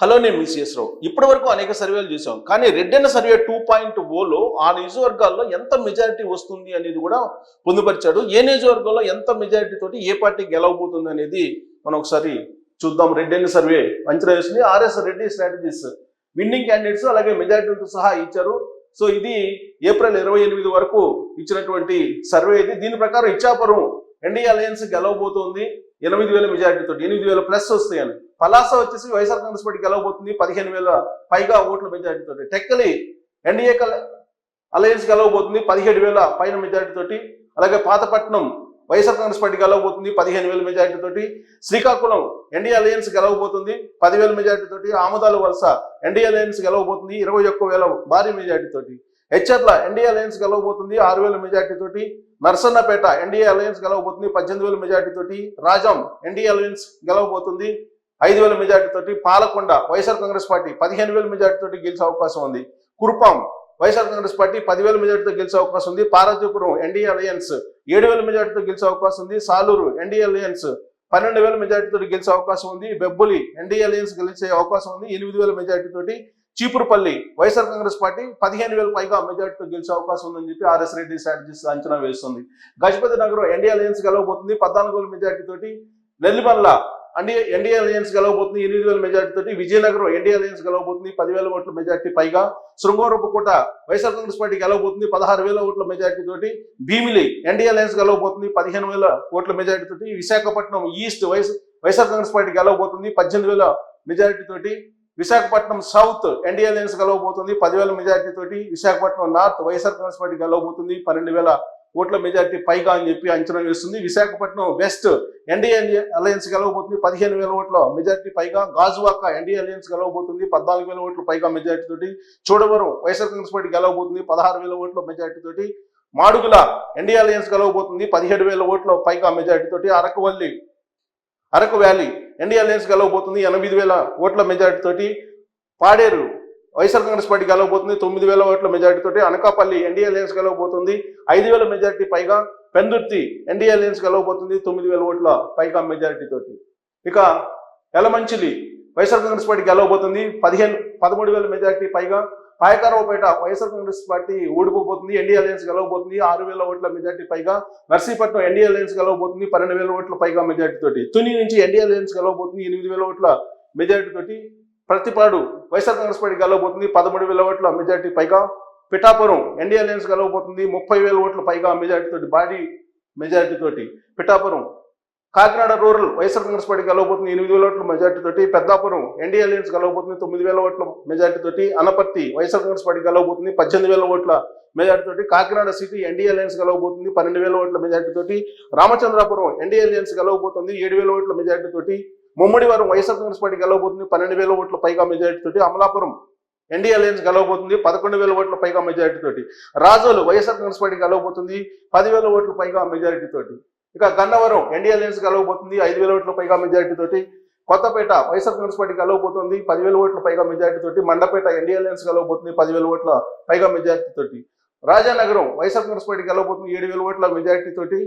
Hello, నేను మీ CS రావు. ఇప్పటి వరకు అనేక సర్వేలు చూసాం, కానీ రెడ్డెన్న సర్వే 2.0లో ఆ నియోజకవర్గాల్లో ఎంత మెజారిటీ వస్తుంది అనేది కూడా పొందుపరిచాడు. ఏ నియోజకవర్గంలో ఎంత మెజారిటీ తోటి ఏ పార్టీ గెలవబోతుంది అనేది మనం ఒకసారి చూద్దాం. రెడ్డెన్న సర్వే అంచనా వేసింది. RS Reddy strategies winnowing candidates అలాగే మెజారిటీతో సహా ఇచ్చారు. సో ఇది ఏప్రిల్ 28 వరకు ఇచ్చినటువంటి సర్వే. ఇది దీని ప్రకారం ఇచ్చాపురం ఎన్డీఏ అలయన్స్ గెలవబోతోంది 8,000 మెజారిటీతో, 8,000 ప్లస్ వస్తాయని. పలాస వచ్చేసి వైఎస్ఆర్ కాంగ్రెస్ పార్టీ గెలవబోతుంది 15,000 పైగా ఓట్ల మెజారిటీతో. టెక్కలి ఎన్డీఏ అలయన్స్ గెలవబోతుంది 17,000 పైన మెజారిటీతోటి. అలాగే పాతపట్నం వైఎస్ఆర్ కాంగ్రెస్ పార్టీ గెలవబోతుంది 15,000 మెజారిటీతోటి. శ్రీకాకుళం ఎన్డీఏ అలయన్స్ గెలవబోతుంది 10,000 మెజారిటీతోటి. ఆమదాల వలస ఎన్డీఏ అలయన్స్ గెలవబోతుంది 21,000 భారీ మెజారిటీతోటి. హెచ్చర్ల ఎన్డీఏ అలయన్స్ గెలవబోతుంది 6,000 మెజారిటీతోటి. నర్సన్నపేట ఎన్డీఏ అలయన్స్ గెలవబోతుంది 18,000 మెజారిటీతోటి. రాజం ఎన్డీఏ అలయన్స్ గెలవబోతుంది 5,000 మెజారిటీతోటి. పాలకొండ వైఎస్ఆర్ కాంగ్రెస్ పార్టీ 15,000 మెజారిటీతోటి గెలిచే అవకాశం ఉంది. కురుపాం వైఎస్ఆర్ కాంగ్రెస్ పార్టీ 10,000 మెజారిటీతో గెలిచే అవకాశం ఉంది. పార్వతీపురం ఎన్డీఏ అలయన్స్ 7,000 మెజారిటీతో గెలిచే అవకాశం ఉంది. సాలూరు ఎన్డీఏ అలయన్స్ 12,000 మెజారిటీతో గెలిచే అవకాశం ఉంది. బెబ్బులి ఎన్డీఏ అలయన్స్ గెలిచే అవకాశం ఉంది 8,000 మెజారిటీతోటి. చీపురుపల్లి వైఎస్ఆర్ కాంగ్రెస్ పార్టీ 15,000 పైగా మెజారిటీతో గెలిచే అవకాశం ఉందని చెప్పి ఆర్ఎస్ రెడ్డి స్ట్రాటజీస్ అంచనా వేస్తుంది. గజపతి నగరం ఎన్డీఏ అలయన్స్ గెలవబోతుంది 14,000 మెజారిటీతోటి. నెల్లిమల్ల ఎన్డీఏ అలయన్స్ గెలవబోతుంది 8,000 మెజారిటీతోటి. విజయనగరం ఎన్డీఏ అలయన్స్ గెలవబోతుంది 10,000 ఓట్ల మెజారిటీ పైగా. శృంగవరపుకోట వైఎస్ఆర్ కాంగ్రెస్ పార్టీ గెలవబోతుంది 16,000 ఓట్ల మెజారిటీతోటి. భీమిలి ఎన్డీఏ అలయన్స్ గెలవబోతుంది 15,000 ఓట్ల మెజారిటీతోటి. విశాఖపట్నం ఈస్ట్ వైఎస్ఆర్ కాంగ్రెస్ పార్టీ గెలవబోతుంది 18,000 మెజారిటీతోటి. విశాఖపట్నం సౌత్ ఎన్డీఏ అలయన్స్ గెలవబోతుంది 10,000 మెజారిటీతోటి. విశాఖపట్నం నార్త్ వైఎస్ఆర్ కాంగ్రెస్ పార్టీ గెలవబోతుంది 12,000 ఓట్ల మెజారిటీ పైగా అని చెప్పి అంచనా వేస్తుంది. విశాఖపట్నం వెస్ట్ ఎన్డీఏ అలయన్స్ గెలవబోతుంది 15,000 ఓట్ల మెజారిటీ పైగా. గాజువాక ఎన్డీఏ అలయన్స్ గెలవబోతుంది 14,000 ఓట్ల పైగా మెజారిటీతోటి. చోడవరం వైఎస్ఆర్ కాంగ్రెస్ పార్టీ గెలవబోతుంది 16,000 ఓట్ల మెజారిటీతోటి. మాడుగుల ఎన్డీఏ అలయన్స్ గెలవబోతుంది 17,000 ఓట్ల పైగా మెజారిటీతోటి. అరకు వ్యాలీ ఎన్డీఏ అలయన్స్ గెలవబోతుంది 8,000 ఓట్ల మెజారిటీతోటి. పాడేరు వైఎస్ఆర్ కాంగ్రెస్ పార్టీ గెలవబోతుంది 9,000 ఓట్ల మెజారిటీతోటి. అనకాపల్లి ఎన్డీఏ అలయన్స్ గెలవబోతుంది 5,000 మెజారిటీ పైగా. పెందుర్తి ఎన్డీఏ అలయన్స్ గెలవబోతుంది 9,000 ఓట్ల పైగా మెజారిటీతోటి. ఇక యలమంచిలి వైఎస్ఆర్ కాంగ్రెస్ పార్టీ గెలవబోతుంది 13,000 మెజారిటీ పైగా. పాయకారావుపేట వైఎస్ఆర్ కాంగ్రెస్ పార్టీ ఓడిపోబోతుంది ఎన్డీఏ అలయన్స్ గెలవబోతుంది 6,000 ఓట్ల మెజారిటీ పైగా. నర్సీపట్నం ఎన్డీఏ అలయన్స్ గెలవబోతుంది 12,000 ఓట్ల పైగా మెజారిటీతోటి. తుని నుంచి ఎన్డీఏ అలయన్స్ గెలవబోతుంది 8,000 ఓట్ల మెజారిటీతోటి. ప్రతిపాడు వైఎస్ఆర్ కాంగ్రెస్ పార్టీ గెలవబోతుంది 13,000 ఓట్ల మెజారిటీ పైగా. పిఠాపురం ఎన్డీఏ అలయన్స్ గెలవబోతుంది 30,000 ఓట్ల పైగా మెజారిటీతోటి, భారీ మెజారిటీతోటి పిఠాపురం. కాకినాడ రూరల్ వైఎస్ఆర్ కాంగ్రెస్ పార్టీ గెలవబోతుంది 8,000 ఓట్ల మెజారిటీతోటి. పెద్దాపురం ఎన్డీఏ అలయన్స్ గెలవబోతుంది 9,000 ఓట్ల మెజారిటీతోటి. అనపర్తి వైఎస్ఆర్ కాంగ్రెస్ పార్టీ గెలవబోతుంది 18,000 ఓట్ల మెజారిటీతోటి. కాకినాడ సిటీ ఎన్డీఏ అలయన్స్ గెలవబోతుంది 12,000 ఓట్ల మెజారిటీతోటి. రామచంద్రాపురం ఎన్డీఏ అలయన్స్ గెలవబోతుంది 7,000 ఓట్ల మెజారిటీతోటి. ముమ్మడివారం వైఎస్ఆర్ కాంగ్రెస్ పార్టీ గెలవబోతుంది 12,000 ఓట్ల పైగా మెజారిటీతోటి. అమలాపురం ఎన్డీఏ అలయన్స్ గెలవబోతుంది 11,000 ఓట్ల పైగా మెజారిటీతోటి. రాజోలు వైఎస్ఆర్ కాంగ్రెస్ పార్టీ గెలవబోతుంది 10,000 ఓట్ల పైగా మెజారిటీతోటి. ఇక గన్నవరం ఎన్డీఏ అలయన్స్ గెలవబోతుంది 5,000 ఓట్ల పైగా మెజారిటీతోటి. కొత్తపేట వైఎస్ఆర్ కాంగ్రెస్ పార్టీ గెలవబోతుంది 10,000 ఓట్ల పైగా మెజారిటీతోటి. మండపేట ఎన్డీఏ అలయన్స్ గెలవబోతుంది 10,000 ఓట్ల పైగా మెజారిటీతోటి. రాజానగరం వైఎస్ఆర్ కాంగ్రెస్ పార్టీ గెలవబోతుంది 7,000 ఓట్ల మెజారిటీతోటి.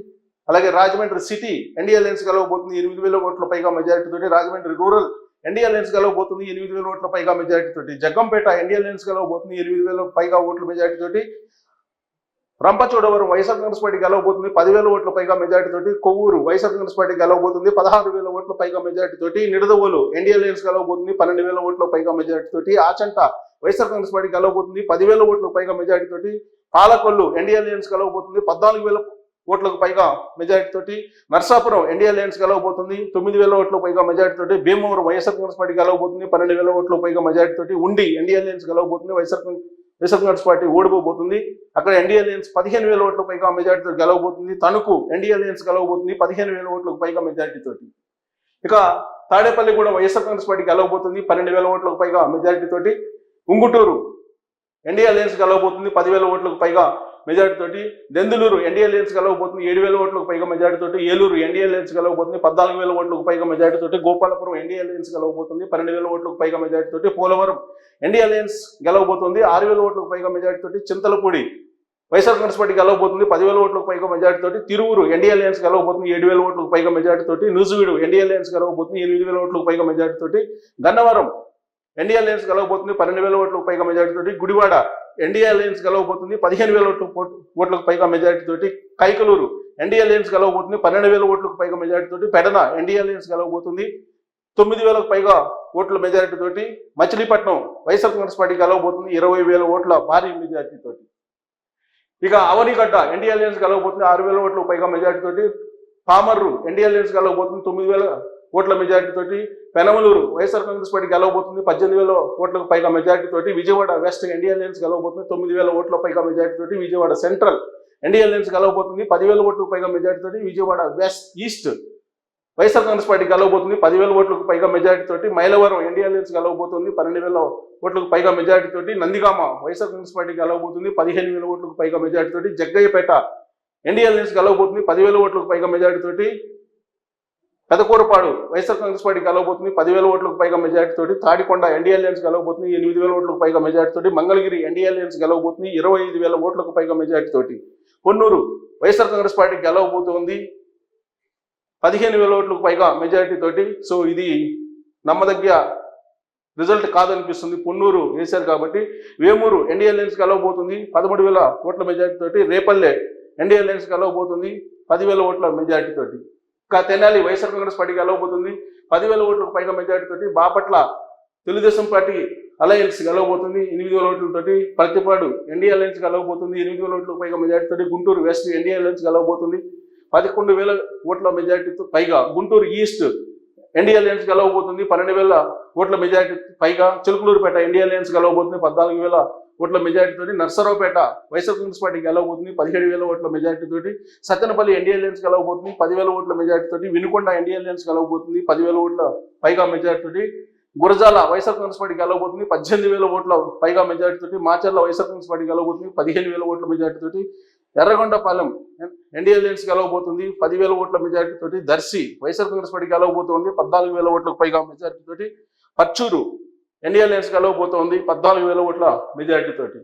అలాగే రాజమండ్రి సిటీ ఎన్డీఏ అలయన్స్ గెలవబోతుంది 8,000 ఓట్ల పైగా మెజారిటీతోటి. రాజమండ్రి రూరల్ ఎన్డీఏ అలయన్స్ గెలవబోతుంది 8,000 ఓట్ల పైగా మెజారిటీతోటి. జగ్గంపేట ఎన్డీఏ అలయన్స్ గెలవబోతుంది 8,000 పైగా ఓట్ల మెజారిటీతోటి. రంపచోడవరం వైఎస్ఆర్ కాంగ్రెస్ పార్టీ గెలవబోతుంది 10,000 ఓట్ల పైగా మెజారిటీతోటి. కొవ్వూరు వైఎస్ఆర్ కాంగ్రెస్ పార్టీ గెలవబోతుంది 16,000 ఓట్ల పైగా మెజారిటీతోటి. నిడదవోలు ఎన్డీఏ అలయన్స్ గెలవబోతుంది 12,000 ఓట్ల పైగా మెజారిటీతోటి. ఆచంట వైఎస్ఆర్ కాంగ్రెస్ పార్టీ గెలవబోతుంది 10,000 ఓట్ల పైగా మెజారిటీతోటి. పాలకొల్లు ఎన్డీఏ అలయన్స్ గెలవబోతుంది 14,000 ఓట్లకు పైగా మెజారిటీతోటి. నర్సాపురం ఎన్డీఏ అలయన్స్ గెలవబోతుంది 9,000 ఓట్లకు పైగా మెజారిటీతోటి. భీమవరం వైఎస్ఆర్ కాంగ్రెస్ పార్టీ గెలవబోతుంది 12,000 ఓట్లకు పైగా మెజారిటీతోటి. ఉండి ఎన్డీఏ అలయన్స్ గెలవబోతుంది వైఎస్ఆర్ కాంగ్రెస్ పార్టీ ఓడిపోబోతుంది. అక్కడ ఎన్డీఏ అలయన్స్ 15,000 ఓట్లకు పైగా మెజారిటీతో గెలవబోతుంది. తణుకు ఎన్డీఏ అలయన్స్ గెలవబోతుంది 15,000 ఓట్లకు పైగా మెజారిటీతోటి. ఇక తాడేపల్లి కూడా వైఎస్ఆర్ కాంగ్రెస్ పార్టీ గెలవబోతుంది 12,000 ఓట్లకు పైగా మెజారిటీతోటి. ఉంగుటూరు ఎన్డీఏ అలయన్స్ గెలవబోతుంది 10,000 ఓట్లకు పైగా మెజారిటీతోటి. దెందులూరు ఎన్డీఏ అలయన్స్ గెలవబోతుంది 7,000 ఓట్లకు పైగా మెజారిటీతోటి. ఏలూరు ఎన్డీఏ అలయన్స్ గెలవబోతుంది 14,000 ఓట్లకు పైగా మెజారిటీతోటి. గోపాలపురం ఎన్డీఏ అలయన్స్ గెలవబోతుంది 12,000 ఓట్లకు పైగా మెజారిటీతోటి. పోలవరం ఎన్డీఏ అలయన్స్ గెలవబోతుంది 6,000 ఓట్లకు పైగా మెజారిటీతోటి. చింతలపూడి వైఎస్ఆర్ కాంగ్రెస్ పార్టీ గెలవబోతుంది 10,000 ఓట్లకు పైగా మెజారిటీతోటి. తిరువురు ఎన్డీఏ అలయన్స్ గెలవబోతుంది 7,000 ఓట్లకు పైగా మెజారిటీతోటి. నూజివీడు ఎన్డీఏ అలయన్స్ గెలవబోతుంది 8,000 ఓట్లకు పైగా మెజారిటీతోటి. గన్నవరం ఎన్డీఏ అలయన్స్ గెలవబోతుంది 12,000 ఓట్లకు పైగా మెజార్టీ తోటి. గుడివాడ ఎన్డీఏ అలయన్స్ గెలవబోతుంది 15,000 ఓట్లకు పైగా మెజార్టీ తోటి. కైకలూరు ఎన్డీఏ అలయన్స్ గెలవబోతుంది 12,000 ఓట్లకు పైగా మెజార్టీ తోటి. పెడన ఎన్డీఏ అలయన్స్ గెలవబోతుంది 9,000కు పైగా ఓట్ల మెజారిటీ తోటి. మచిలీపట్నం వైఎస్ఆర్ కాంగ్రెస్ పార్టీ గెలవబోతుంది 20,000 ఓట్ల భారీ మెజారిటీ తోటి. ఇక అవనిగడ్డ ఎన్డీఏ అలయన్స్ గెలవబోతుంది 6,000 ఓట్లకు పైగా మెజారిటీ తోటి. పామర్రు ఎన్డీఏ అలయన్స్ గెలవబోతుంది 9,000 ఓట్ల మెజారిటీ తోటి. పెనమలూరు వైఎస్ఆర్ కాంగ్రెస్ పార్టీ గెలవబోతుంది 18,000 ఓట్లకు పైగా మెజారిటీ తోటి. విజయవాడ వెస్ట్ ఎన్డీఏ అలయన్స్ గెలవబోతుంది 9,000 ఓట్ల పైగా మెజారిటీ తోటి. విజయవాడ సెంట్రల్ ఎన్డీఏ అలయన్స్ గెలవబోతుంది 10,000 ఓట్లకు పైగా మెజారిటీ తోటి. Vijayawada west east YSR Congress party గెలవబోతుంది 10,000 ఓట్లకు పైగా మెజారిటీ తోటి. మైలవరం ఎన్డీఏ అలయన్స్ గెలవబోతుంది 12,000 ఓట్లకు పైగా మెజారిటీ తోటి. నందిగామ వైఎస్ఆర్ కాంగ్రెస్ పార్టీ గెలవబోతుంది 15,000 ఓట్లకు పైగా మెజారిటీ తోటి. జగ్గయ్యపేట ఎన్డీఏ అలయన్స్ గెలవబోతుంది 10,000 ఓట్లకు పైగా మెజారిటీ తోటి. పెదకూరపాడు వైఎస్ఆర్ కాంగ్రెస్ పార్టీ గెలవబోతుంది 10,000 ఓట్లకు పైగా మెజారిటీ తోటి. తాడికొండ ఎన్డీఏ అలయన్స్ గెలవబోతుంది 8,000 ఓట్లకు పైగా మెజారిటీ తోటి. మంగళగిరి ఎన్డీఏ అలయన్స్ గెలవబోతుంది 25,000 ఓట్లకు పైగా మెజారిటీ తోటి. పొన్నూరు వైఎస్ఆర్ కాంగ్రెస్ పార్టీ గెలవబోతుంది 15,000 ఓట్లకు పైగా మెజారిటీ తోటి. సో ఇది నమ్మదగ్గ రిజల్ట్ కాదనిపిస్తుంది, పొన్నూరు వేశారు కాబట్టి. వేమూరు ఎన్డీఏ అలయన్స్ గెలవబోతుంది 13,000 ఓట్ల మెజారిటీ తోటి. రేపల్లె ఎన్డీఏ అలయన్స్ గెలవబోతుంది 10,000 ఓట్ల మెజారిటీ తోటి. ఇంకా తెనాలి వైఎస్ఆర్ కాంగ్రెస్ పార్టీ గెలవబోతుంది 10,000 ఓట్లకు పైగా మెజారిటీ తోటి. బాపట్ల తెలుగుదేశం పార్టీ అలయన్స్ గెలవబోతుంది 8,000 ఓట్లతోటి. ప్రతిపాడు ఎన్డీఏ అలయన్స్ గెలవబోతుంది 8,000 ఓట్లకు పైగా మెజారిటీ తోటి. గుంటూరు వెస్ట్ ఎన్డీఏ అలయన్స్ గెలవబోతుంది 11,000 ఓట్ల మెజారిటీతో పైగా. గుంటూరు ఈస్ట్ ఎన్డీఏ అలయన్స్ గెలవబోతుంది 12,000 ఓట్ల మెజారిటీ పైగా. చిలుకలూరుపేట ఎన్డీఏ అలయన్స్ గెలవబోతుంది 14,000 ఓట్ల మెజారిటీ తోటి. నర్సరావుపేట వైఎస్ఆర్ కాంగ్రెస్ పార్టీ గెలవబోతుంది 17,000 ఓట్ల మెజారిటీ తోటి. సత్తెనపల్లి ఎన్డీఏ అలయన్స్ గెలవబోతుంది 10,000 ఓట్ల మెజారిటీ తోటి. వినుకొండ ఎన్డీఏ అలయన్స్ గెలవబోతుంది 10,000 ఓట్ల పైగా మెజారిటీ తోటి. గురజాల వైఎస్ఆర్ కాంగ్రెస్ పార్టీ గెలవబోతుంది 18,000 ఓట్ల పైగా మెజారిటీ తోటి. మాచర్ల వైఎస్ఆర్ కాంగ్రెస్ పార్టీ గెలవబోతుంది 15,000 ఓట్ల మెజారిటీ తోటి. ఎర్రగొండపాలెం ఎన్డీఏ అలయన్స్ గెలవబోతుంది 10,000 ఓట్ల మెజారిటీ తోటి. దర్శి వైఎస్ఆర్ కాంగ్రెస్ పార్టీ గెలవబోతోంది 14,000 ఓట్లకు పైగా మెజారిటీ తోటి. పర్చూరు ఎన్డీఏ అలయన్స్ గెలవబోతోంది 14,000 ఓట్ల మెజారిటీ తోటి.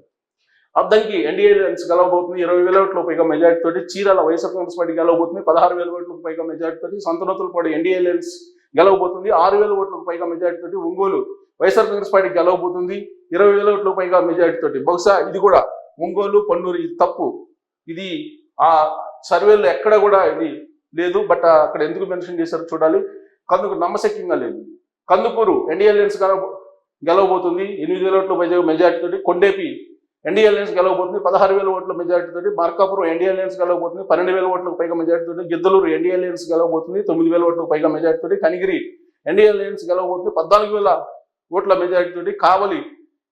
అద్దంకి ఎన్డీఏ అలయన్స్ గెలవబోతుంది 20,000 ఓట్లకు పైగా మెజారిటీ తోటి. చీరాల వైఎస్ఆర్ కాంగ్రెస్ పార్టీ గెలవబోతుంది 16,000 ఓట్లకు పైగా మెజారిటీ తోటి. సంతనూతలపాడు ఎన్డీఏ అలయన్స్ గెలవబోతుంది 6,000 ఓట్లకు పైగా మెజారిటీ తోటి. ఒంగోలు వైఎస్ఆర్ కాంగ్రెస్ పార్టీ గెలవబోతుంది 20,000 ఓట్లకు పైగా మెజారిటీ తోటి. బహుశా ఇది కూడా ఒంగోలు పొన్నూరు ఇది తప్పు, ఇది ఆ సర్వేలో ఎక్కడ కూడా ఇది లేదు. బట్ అక్కడ ఎందుకు మెన్షన్ చేశారో చూడాలి. కందుకు నమ్మశక్యంగా లేదు. కందుకూరు ఎన్డీఏ అలయన్స్ గెలవబోతుంది 8,000 ఓట్ల పైగా మెజారిటీ తోటి. కొండేపి ఎన్డీఏ అలయన్స్ గెలవబోతుంది 16,000 ఓట్ల మెజారిటీ తోటి. మార్కాపురం ఎన్డీఏ అలయన్స్ గెలవబోతుంది 12,000 ఓట్లకు పైగా మెజారిటీ తోటి. గిద్దలూరు ఎన్డీఏ అలయన్స్ గెలవబోతుంది 9,000 ఓట్లకు పైగా మెజారిటీ తోటి. కనిగిరి ఎన్డీఏ అలయన్స్ గెలవబోతుంది 14,000 ఓట్ల మెజారిటీ తోటి. కావలి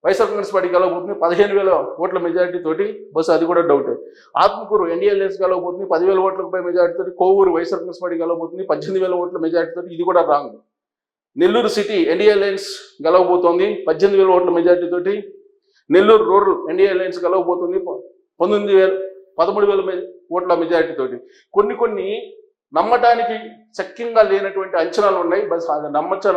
వైఎస్ఆర్ కాంగ్రెస్ పార్టీ గెలవబోతుంది 15,000 ఓట్ల మెజారిటీ తోటి. బస్ అది కూడా డౌటే. ఆత్మకూరు ఎన్డీఏ అలయన్స్ గెలవబోతుంది 10,000 ఓట్లకు పై మెజారిటీ తోటి. కోవూరు వైఎస్ఆర్ కాంగ్రెస్ పార్టీ గెలవబోతుంది 18,000 ఓట్ల మెజారిటీ తోటి. ఇది కూడా wrong. Nellore city NDA alliance గెలవబోతోంది 18,000 ఓట్ల మెజారిటీ తోటి. నెల్లూరు రూరల్ ఎన్డీఏ అలయన్స్ గెలవబోతుంది 13,000 ఓట్ల మెజారిటీ తోటి. కొన్ని నమ్మటానికి శక్యంగా లేనటువంటి అంచనాలు ఉన్నాయి. బస్ అది నమ్మచ్చా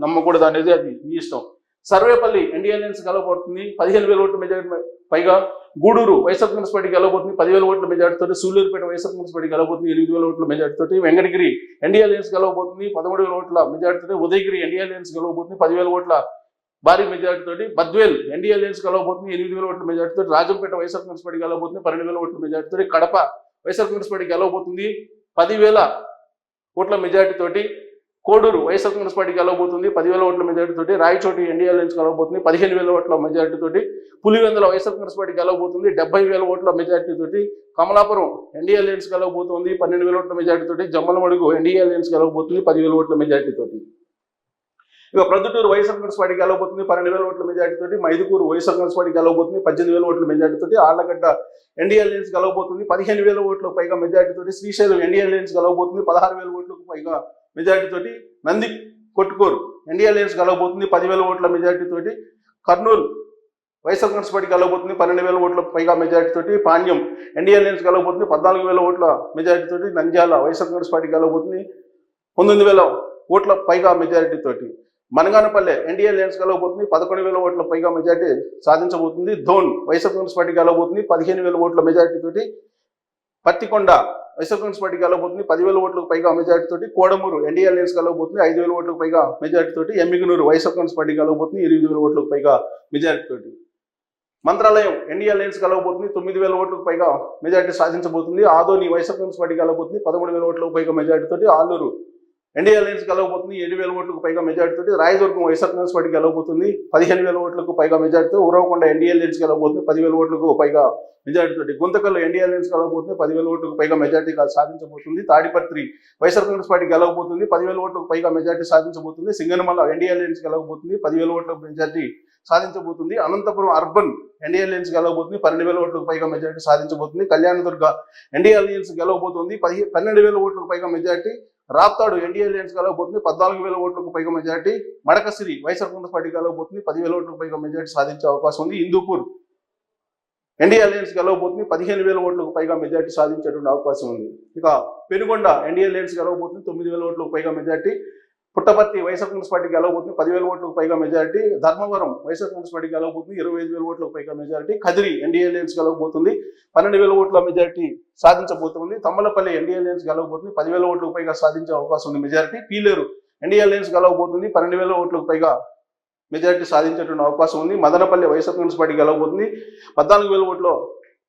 నమ్మకూడదు అనేది అది మీ ఇష్టం. సర్వేపల్లి ఎన్డీఏ అలయన్స్ గెలవబోతుంది 15,000 ఓట్ల మెజారిటీ పైగా. గూడూరు వైఎస్ఆర్ కాంగ్రెస్ పార్టీ గెలవబోతుంది 10,000 ఓట్ల మెజారిటీ తోటి. సూళ్లూరుపేట వైఎస్ఆర్ కాంగ్రెస్ పార్టీ గెలవబోతుంది 8,000 ఓట్ల మెజారిటీ తోటి. వెంకటగిరి ఎన్డీఏ అలయన్స్ గెలవబోతుంది 13,000 ఓట్ల మెజారిటీ తోటి. ఉదయగిరి ఎన్డీఏ అలయన్స్ గెలవబోతుంది 10,000 ఓట్ల భారీ మెజారిటీ తోటి. బద్వేల్ ఎన్డీఏ అలయన్స్ గెలవబోతుంది 8,000 ఓట్ల మెజారిటీ తోటి. రాజంపేట వైఎస్ఆర్ కాంగ్రెస్ పార్టీ గెలవబోతుంది 12,000 ఓట్ల మెజారిటీ తోటి. కడప వైఎస్ఆర్ కాంగ్రెస్ పార్టీ గెలవబోతుంది 10,000 ఓట్ల మెజారిటీ తోటి. కోడూరు వైఎస్ఆర్ కాంగ్రెస్ పార్టీ గెలవబోతుంది 10,000 ఓట్ల మెజారిటీ తోటి. రాయచోటి ఎన్డీఏ అలయన్స్ గెలవబోతుంది 15,000 ఓట్ల మెజారిటీ తోటి. పులివెందుల వైఎస్ఆర్ కాంగ్రెస్ పార్టీ గెలవబోతుంది 70,000 ఓట్ల మెజారిటీ తోటి. కమలాపురం ఎన్డీఏ అలయన్స్ గెలవబోతుంది 12,000 ఓట్ల మెజారిటీ తోటి. జమ్మలమడుగు ఎన్డీఏ అలయన్స్ గెలవబోతుంది 10,000 ఓట్ల మెజారిటీ తోటి. ఇక ప్రొద్దుటూరు వైఎస్ఆర్ కాంగ్రెస్ పార్టీ గెలవబోతుంది 12,000 ఓట్ల మెజారిటీ తోటి. మైదుకూరు వైఎస్ఆర్ కాంగ్రెస్ పార్టీ గెలవబోతుంది 18,000 ఓట్ల మెజారిటీ తోటి. ఆళ్లగడ్డ ఎన్డీఏ అలయన్స్ గెలవబోతుంది 15,000 ఓట్లకు పైగా మెజారిటీ తోటి. శ్రీశైలం ఎన్డీఏ అలయన్స్ గెలవబోతుంది 16,000 ఓట్లకు పైగా మెజారిటీ తోటి. నంది కొట్టుకూరు ఎన్డీఏ అలయన్స్ గెలవబోతుంది 10,000 ఓట్ల మెజారిటీ తోటి. కర్నూలు వైఎస్ఆర్ కాంగ్రెస్ పార్టీ గెలవబోతుంది 12,000 ఓట్లకు పైగా మెజారిటీ తోటి. పాణ్యం ఎన్డీఏ అలయన్స్ గెలవబోతుంది 14,000 ఓట్ల మెజారిటీ తోటి. నంద్యాల వైఎస్ఆర్ కాంగ్రెస్ పార్టీ గెలవబోతుంది 19,000 ఓట్ల పైగా మెజారిటీ తోటి. మనగానపల్లె ఎన్డీఏ అలయన్స్ గెలవబోతుంది 11,000 ఓట్ల పైగా మెజారిటీ సాధించబోతుంది. ధోన్ వైఎస్ఆర్ కాంగ్రెస్ పార్టీ గెలవబోతుంది 15,000 ఓట్ల మెజారిటీ తోటి. పత్తికొండ వైఎస్ఆర్ కాంగ్రెస్ పార్టీ గెలవబోతుంది 10,000 ఓట్లకు పైగా మెజార్టీ తోటి. కోడమూరు ఎన్డీఏ అలయన్స్ గెలవబోతుంది 5,000 ఓట్లకు పైగా మెజార్టీ తోటి. ఎమ్మిగనూరు వైఎస్ఆర్ కాంగ్రెస్ పార్టీ గెలవబోతుంది 8,000 ఓట్లకు పైగా మెజార్టీ తోటి. మంత్రాలయం ఎన్డీఏ అలయన్స్ గెలవబోతుంది 9,000 ఓట్లకు పైగా మెజార్టీ సాధించబోతుంది. ఆదోని వైఎస్ఆర్ కాంగ్రెస్ పార్టీ గెలవబోతుంది 13,000 ఓట్లకు పైగా మెజార్టీ తోటి. ఆలూరు ఎన్డీఏ అలయన్స్ గెలవబోతుంది 7,000 ఓట్లకు పైగా మెజార్టీ తోటి. రాయదుర్గం వైఎస్ఆర్ కాంగ్రెస్ పార్టీ గెలవబోతుంది 15,000 ఓట్లకు పైగా మెజార్టీతో. ఉరవకొండ ఎన్డీఏ అలయన్స్ గెలవబోతుంది 10,000 ఓట్లకు పైగా మెజార్టీ తోటి. గుంతకల్లు ఎన్డీఏ అలయన్స్ గెలవబోతుంది 10,000 ఓట్లకు పైగా మెజార్టీ సాధించబోతుంది. తాడిపత్రి వైఎస్ఆర్ కాంగ్రెస్ పార్టీ గెలవబోతుంది 10,000 ఓట్లకు పైగా మెజార్టీ సాధించబోతుంది. సింగనమల్ల ఎన్డీఏ అలయన్స్ గెలవబోతుంది 10,000 ఓట్లకు మెజార్టీ సాధించబోతుంది. అనంతపురం అర్బన్ ఎన్డీఏ అలయన్స్ గెలవబోతుంది 12,000 ఓట్లకు పైగా మెజార్టీ సాధించబోతుంది. కళ్యాణదుర్గ ఎన్డీఏ అలయన్స్ గెలవబోతుంది 12,000 ఓట్లకు పైగా మెజార్టీ. రాప్తాడు ఎన్డీఏ అలయన్స్ గెలవబోతుంది 14,000 ఓట్లకు పైగా మెజార్టీ. మడకసిరి వైఎస్ఆర్ కాంగ్రెస్ పార్టీ గెలవబోతుంది 10,000 ఓట్లకు పైగా మెజార్టీ సాధించే అవకాశం ఉంది. హిందూపూర్ ఎన్డీఏ అలయన్స్ గెలవబోతుంది 15,000 ఓట్లకు పైగా మెజార్టీ సాధించేటువంటి అవకాశం ఉంది. ఇక పెనుగొండ ఎన్డీఏ అలయన్స్ గెలవబోతుంది 9,000 ఓట్లకు పైగా మెజార్టీ. పుట్టపర్తి వైఎస్ఆర్ కాంగ్రెస్ పార్టీ గెలవబోతుంది 10,000 ఓట్లకు పైగా మెజార్టీ. ధర్మవరం వైఎస్ఆర్ కాంగ్రెస్ పార్టీ గెలవబోతుంది 25,000 ఓట్లకు పైగా మెజార్టీ. కదిరి ఎన్డీఏ అలయన్స్ గెలవబోతుంది 12,000 ఓట్ల మెజార్టీ సాధించబోతుంది. తమ్మలపల్లి ఎన్డీఏ అలయన్స్ గెలవబోతుంది 10,000 ఓట్లకు పైగా సాధించే అవకాశం ఉంది మెజార్టీ. పీలేరు ఎన్డీఏ అలయన్స్ గెలవబోతుంది 12,000 ఓట్లకు పైగా మెజార్టీ సాధించేటువంటి అవకాశం ఉంది. మదనపల్లి వైఎస్ఆర్ కాంగ్రెస్ పార్టీ గెలవబోతుంది 14,000 ఓట్ల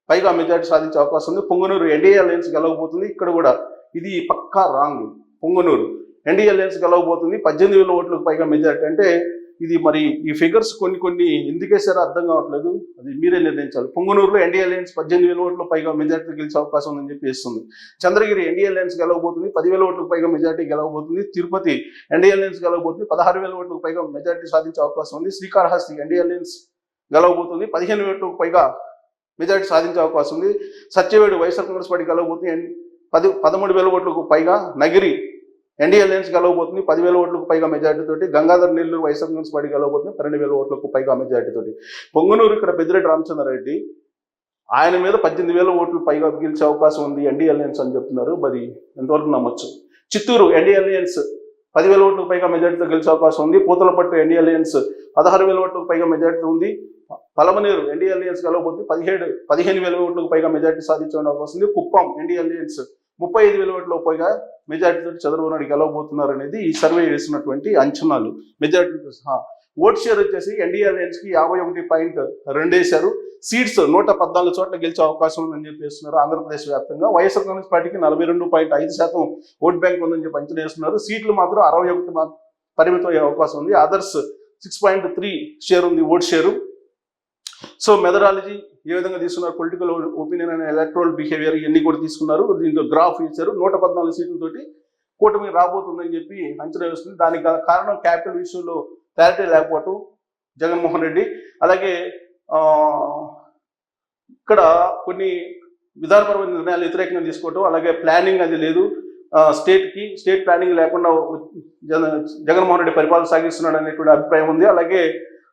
పైగా మెజార్టీ సాధించే అవకాశం ఉంది. పొంగనూరు ఎన్డీఏ అలయన్స్ గెలవబోతుంది. ఇక్కడ కూడా ఇది పక్కా రాంగ్. పొంగనూరు ఎన్డీఏ అలయన్స్ గెలవబోతుంది 18,000 ఓట్లకు పైగా మెజార్టీ. అంటే ఇది మరి ఈ ఫిగర్స్ కొన్ని ఎందుకేసారో అర్థం కావట్లేదు, అది మీరే నిర్ణయించాలి. పొంగనూరులో ఎన్డీఏ అలయన్స్ 18,000 ఓట్లకు పైగా మెజార్టీ గెలిచే అవకాశం ఉందని చెప్పి ఇస్తుంది. చంద్రగిరి ఎన్డీఏ అలయన్స్ గెలవబోతుంది 10,000 ఓట్లకు పైగా మెజార్టీ గెలవబోతుంది. తిరుపతి ఎన్డీఏ అలయన్స్ గెలవబోతుంది 16,000 ఓట్లకు పైగా మెజార్టీ సాధించే అవకాశం ఉంది. శ్రీకాళహస్తి ఎన్డీఏ అలయన్స్ గెలవబోతుంది 15,000 ఓట్లకు పైగా మెజార్టీ సాధించే అవకాశం ఉంది. సత్యవేడు వైఎస్ఆర్ కాంగ్రెస్ పార్టీ గెలవబోతుంది 13,000 ఓట్లకు పైగా. నగిరి ఎన్డీఏ అలయన్స్ గెలవబోతుంది 10,000 ఓట్లకు పైగా మెజార్టీ తోటి. గంగాధర్ నెల్లూరు వైఎస్ఆర్ కాంగ్రెస్ పార్టీ గెలవబోతుంది 12,000 ఓట్లకు పైగా మెజార్టీ తోటి. పొంగనూరు ఇక్కడ పెద్దిరెడ్డి రామచంద్రారెడ్డి ఆయన మీద 18,000 ఓట్లు పైగా గెలిచే అవకాశం ఉంది ఎన్డీఏ అలయన్స్ అని చెప్తున్నారు. మరి ఎంతవరకు నమ్మొచ్చు? చిత్తూరు ఎన్డీఏ అలయన్స్ 10,000 ఓట్లకు పైగా మెజార్టీతో గెలిచే అవకాశం ఉంది. పూతలపట్టు ఎన్డీఏ అలయన్స్ 16,000 ఓట్లకు పైగా మెజార్టీ ఉంది. పలమనేరు ఎన్డీఏ అలయన్స్ గెలవబోతుంది 15,000 ఓట్లకు పైగా మెజార్టీ సాధించే అవకాశం ఉంది. కుప్పం ఎన్డీఏ అలయన్స్ 35,000 ఓట్లకు పైగా మెజార్టీతో చంద్రబాబు నాయుడు గెలవబోతున్నారు అనేది ఈ సర్వే చేసినటువంటి అంచనాలు. మెజార్టీతో సహా ఓట్ షేర్ వచ్చేసి ఎన్డీఏ అలయన్స్ కి 51.2 వేశారు. సీట్స్ 114 చోట్ల గెలిచే అవకాశం ఉందని చెప్పి వేస్తున్నారు ఆంధ్రప్రదేశ్ వ్యాప్తంగా. వైఎస్ఆర్ కాంగ్రెస్ పార్టీకి 42.5% ఓట్ బ్యాంక్ ఉందని చెప్పి అంచనా వేస్తున్నారు. సీట్లు మాత్రం 61 పరిమితం అయ్యే అవకాశం ఉంది. అదర్స్ 6.3 షేర్ ఉంది ఓట్ షేరు. సో మెథడాలజీ ఏ విధంగా తీసుకున్నారు, political opinion and electoral behaviour ఇవన్నీ కూడా తీసుకున్నారు. దీంట్లో గ్రాఫ్ ఇచ్చారు. 114 సీట్లతోటి కూటమి రాబోతుందని చెప్పి అంచనా వేస్తుంది. దానికి కారణం క్యాపిటల్ విషయంలో క్లారిటీ లేకపోవటం జగన్మోహన్ రెడ్డి. అలాగే ఇక్కడ కొన్ని విధానపరమైన నిర్ణయాలు వ్యతిరేకంగా తీసుకోవటం, అలాగే ప్లానింగ్ అది లేదు స్టేట్ ప్లానింగ్ లేకుండా జగన్మోహన్ రెడ్డి పరిపాలన సాగిస్తున్నాడు అనేటువంటి అభిప్రాయం ఉంది. అలాగే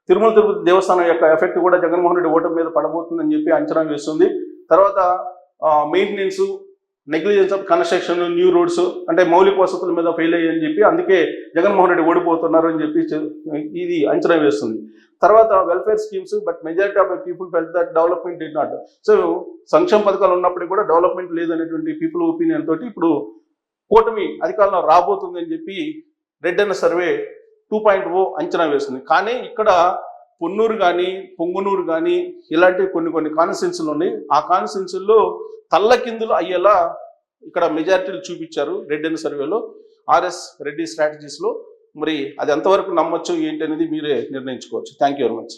తిరుమల తిరుపతి దేవస్థానం యొక్క ఎఫెక్ట్ కూడా జగన్మోహన్ రెడ్డి ఓటమి మీద పడబోతుందని చెప్పి అంచనా వేస్తుంది. తర్వాత maintenance, negligence of construction, new roads అంటే మౌలిక వసతుల మీద ఫెయిల్ అయ్యని చెప్పి అందుకే జగన్మోహన్ రెడ్డి ఓడిపోతున్నారు అని చెప్పి ఇది అంచనా వేస్తుంది. తర్వాత welfare schemes, but majority of the people felt that development did not. So సంక్షేమ పథకాలు ఉన్నప్పటికీ కూడా డెవలప్మెంట్ లేదనేటువంటి పీపుల్ ఒపీనియన్ తోటి ఇప్పుడు కూటమి అధికారంలో రాబోతుందని చెప్పి రెడ్ అన్న సర్వే 2.0 అంచనా వేస్తుంది. కానీ ఇక్కడ పొంగునూరు కానీ ఇలాంటి కొన్ని కాన్స్టిట్యున్సీలు ఉన్నాయి. ఆ కాన్స్టిట్యున్సీల్లో తల్లకిందులు అయ్యేలా ఇక్కడ మెజారిటీలు చూపించారు రెడ్ అన్న సర్వేలో, ఆర్ఎస్ రెడ్డి స్ట్రాటజీస్లో. మరి అది ఎంతవరకు నమ్మొచ్చు ఏంటి అనేది మీరే నిర్ణయించుకోవచ్చు. Thank you very much.